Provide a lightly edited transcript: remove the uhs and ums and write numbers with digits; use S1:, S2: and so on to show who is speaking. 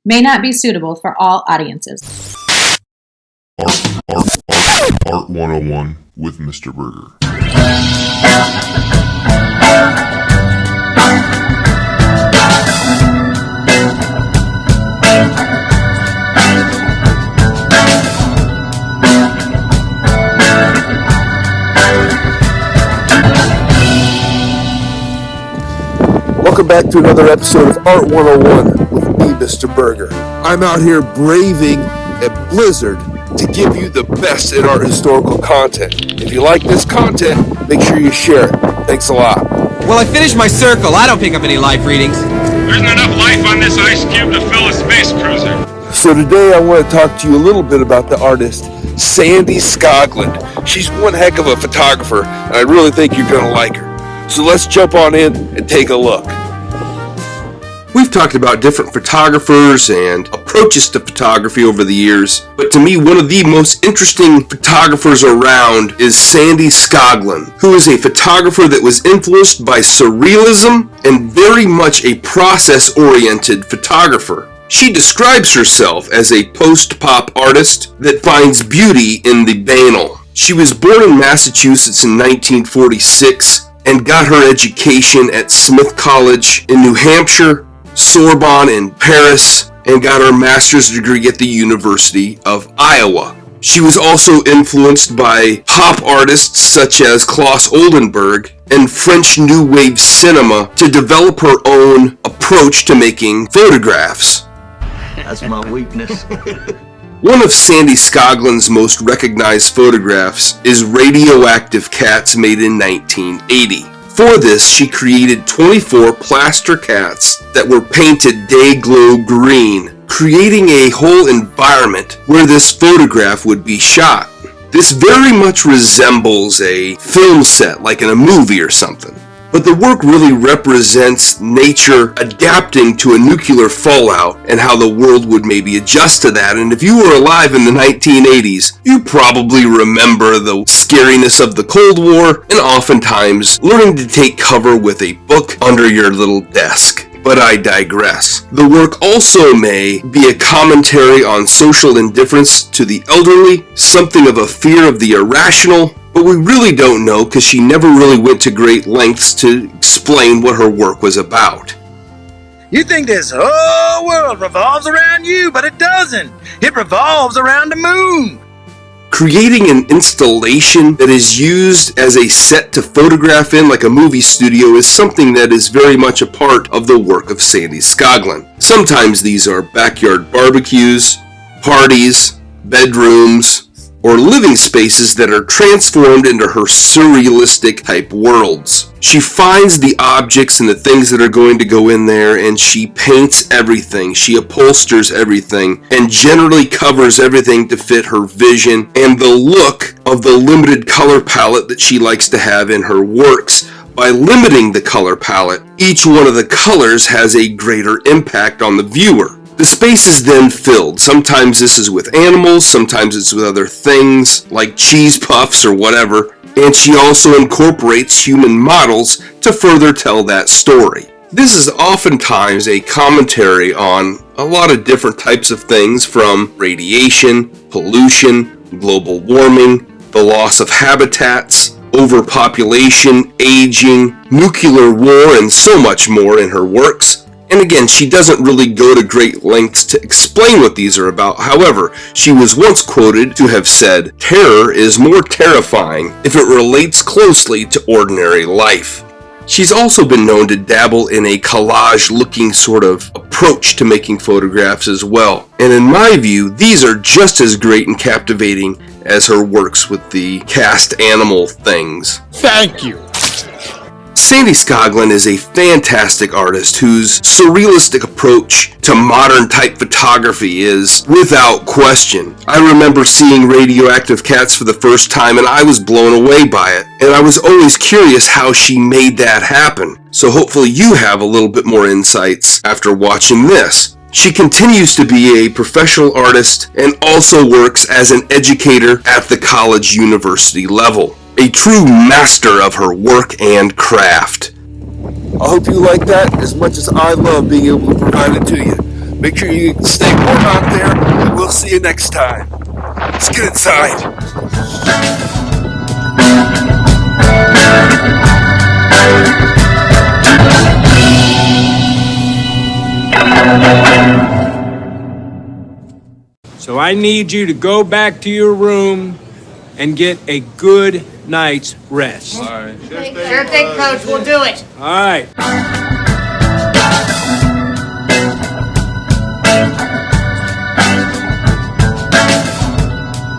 S1: may not be suitable for all audiences.
S2: Art 101 with Mr. Burgher.
S3: Welcome back to another episode of Art 101 with me, Mr. Burgher. I'm out here braving a blizzard to give you the best in art historical content. If you like this content, make sure you share it. Thanks a lot.
S4: Well, I finished my circle. I don't pick up any life readings.
S5: There isn't enough life on this ice cube to fill a space cruiser.
S3: So today I want to talk to you a little bit about the artist Sandy Skoglund. She's one heck of a photographer, and I really think you're going to like her. So let's jump on in and take a look. We've talked about different photographers and approaches to photography over the years, but to me, one of the most interesting photographers around is Sandy Skoglund, who is a photographer that was influenced by surrealism and very much a process-oriented photographer. She describes herself as a post-pop artist that finds beauty in the banal. She was born in Massachusetts in 1946 and got her education at Smith College in New Hampshire, Sorbonne in Paris, and got her master's degree at the University of Iowa. She was also influenced by pop artists such as Klaus Oldenburg and French New Wave cinema to develop her own approach to making photographs.
S6: That's my weakness.
S3: One of Sandy Skoglund's most recognized photographs is Radioactive Cats, made in 1980. For this, she created 24 plaster cats that were painted day-glow green, creating a whole environment where this photograph would be shot. This very much resembles a film set, like in a movie or something. But the work really represents nature adapting to a nuclear fallout and how the world would maybe adjust to that. And if you were alive in the 1980s, you probably remember the scariness of the Cold War and oftentimes learning to take cover with a book under your little desk. But I digress. The work also may be a commentary on social indifference to the elderly, something of a fear of the irrational, but we really don't know because she never really went to great lengths to explain what her work was about.
S7: You think this whole world revolves around you, but it doesn't. It revolves around the moon.
S3: Creating an installation that is used as a set to photograph in like a movie studio is something that is very much a part of the work of Sandy Skoglund. Sometimes these are backyard barbecues, parties, bedrooms, or living spaces that are transformed into her surrealistic type worlds. She finds the objects and the things that are going to go in there, and she paints everything, she upholsters everything, and generally covers everything to fit her vision and the look of the limited color palette that she likes to have in her works. By limiting the color palette, each one of the colors has a greater impact on the viewer. The space is then filled. Sometimes this is with animals, sometimes it's with other things like cheese puffs or whatever, and she also incorporates human models to further tell that story. This is oftentimes a commentary on a lot of different types of things, from radiation, pollution, global warming, the loss of habitats, overpopulation, aging, nuclear war, and so much more in her works. And again, she doesn't really go to great lengths to explain what these are about. However, she was once quoted to have said, "Terror is more terrifying if it relates closely to ordinary life." She's also been known to dabble in a collage-looking sort of approach to making photographs as well. And in my view, these are just as great and captivating as her works with the cast animal things.
S7: Thank you.
S3: Sandy Skoglund is a fantastic artist whose surrealistic approach to modern type photography is without question. I remember seeing Radioactive Cats for the first time and I was blown away by it. And I was always curious how she made that happen. So hopefully you have a little bit more insights after watching this. She continues to be a professional artist and also works as an educator at the college university level. A true master of her work and craft. I hope you like that as much as I love being able to provide it to you. Make sure you stay warm out there, and we'll see you next time. Let's get inside.
S8: So I need you to go back to your room and get a good night's rest.
S9: Sure thing, Coach. We'll do it.
S8: All right.